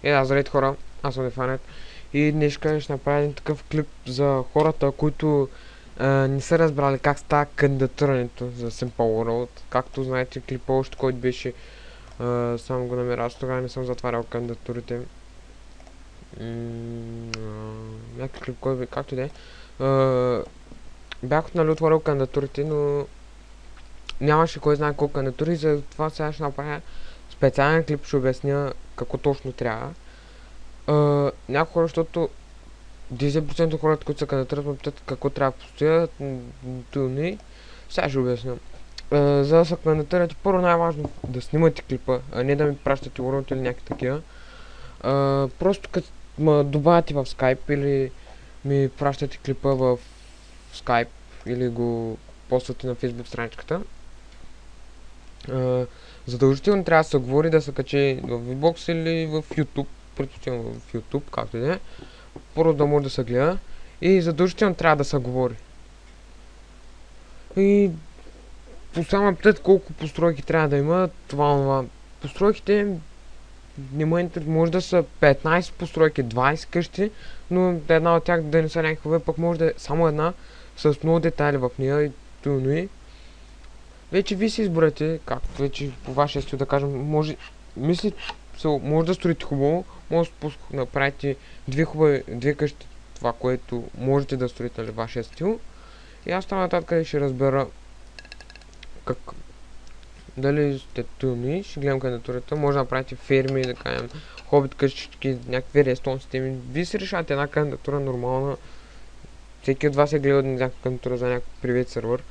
Здравейте хора, аз съм Дефанет и днес ще направим такъв клип за хората, които не са разбрали как става кандидатурането за Simple World. Както знаете, клипа още който беше, само го намеря, аз тогава не съм затварял кандидатурите. Някакъв клип, кой бе, както де. Бях отворил кандидатурите, но нямаше кой знае колко кандидатури, затова сега ще направя специален клип, ще обясня какво точно трябва. Някои хора, защото 10% от хората, които се кандидатират, ме питат какво трябва да постоят, не. Сега ще обясня. За да се кандидатирате, първо най-важно да снимате клипа, а не да ми пращате уроки или някакви такива. Просто като ме добавяте в Skype или ми пращате клипа в Skype или го поствате на Facebook страничката. Задължително трябва да се говори, да се качи в VBOX или в YouTube, предпочитано в YouTube, както и да е. Първо да може да се гледа и задължително трябва да се говори. И постоянно питат колко постройки трябва да има, това. Постройките не може да са 15 постройки, 20 къщи, но една от тях да не са някаква, пък може да е само една с много детайли в нея и туни. Вече ви си изборете, както вече по вашия стил да кажем, може да строите хубаво, може да направите две къщи, това, което можете да строите на вашия стил. И аз там нататък ще разбера дали сте туни, ще гледам кандидатурата, може да направите ферми, да кажем, хобит къщички, някакви рестон системи. Вие си решавате една кандидатура нормална. Всеки от вас е гледал някаква кандидатура за някакъв привет сервер.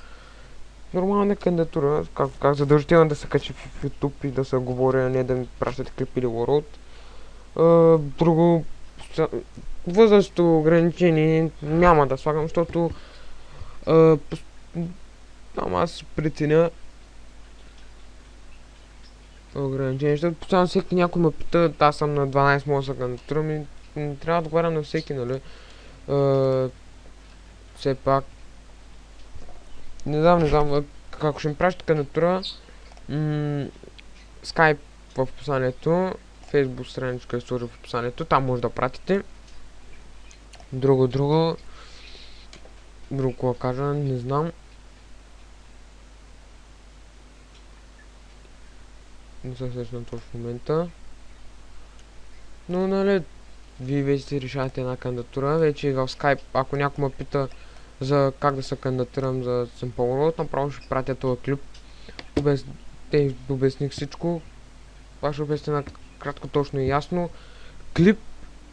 Нормална кандидатура, как задължително да се качи в YouTube и да се говори, а не да ми пращате клип или World. Друго, възрастово ограничение няма да слагам, защото аз преценя ограничение, защото постоянно всеки някой ме пита, аз съм на 12 мога да се кандидатурам и не трябва да отговарям на всеки, нали? Все пак не знам, ако ще ми пращате кандидатура, Skype в описанието, Facebook страничка ще сложа в описанието, там може да пратите. Друго, какво кажа, не знам. Не се срещам точно в момента. Но нали, вие вече си решавате една кандидатура, вече в Skype, ако някой ме пита за как да се кандидатирам за Simple World, направо ще пратя този клип. Обясних всичко. Това ще обясня кратко, точно и ясно. Клип,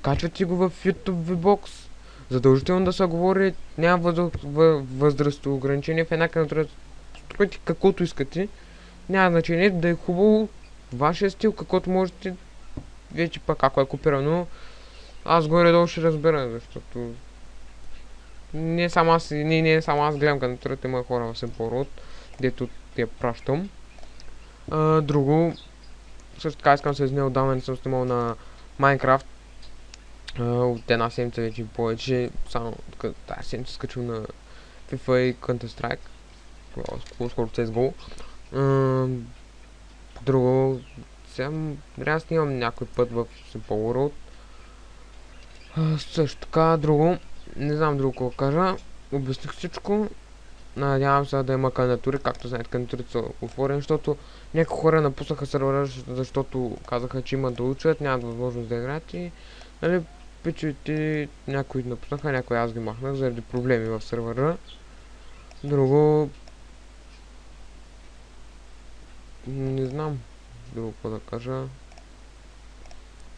качвате го в YouTube VBOX. Задължително да се говори, няма възрастово ограничение в една кандидатура. Строите каквото искате. Няма значение да е хубаво вашия стил, каквото можете. Вече пък ако е копирано, аз горе-долу ще разбера, защото не само аз гледам кандидатурата, има хора в Simple World, дето те пращам. Друго, също така искам се изне, отдавна не съм снимал на Minecraft. От една седмица вече повече, само тази седмица скачвам на FIFA и Counter-Strike. По-скоро CSGO. Друго, сега трябва да снимам някой път в Simple World. Също така, друго, не знам друго какво кажа, обясних всичко. Надявам се да има кандидатури, както знаете кандидатурите са отворени, защото някои хора напуснаха сервера, защото казаха, че имат да учат, нямат възможност да играят и нали, пичовете, някои напуснаха, някои аз ги махнах заради проблеми в сервера. Друго, не знам друго какво да кажа.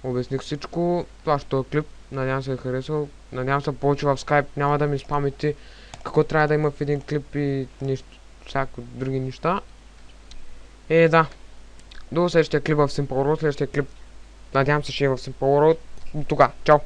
Обясних всичко, това ще е клип, надявам се да е харесал, надявам се повече в Skype, няма да ми спамите какво трябва да има в един клип и нещо, всяко други неща. Да, до следващия клип в Simple World, следващия клип надявам се ще е в Simple World, до тогава, чао!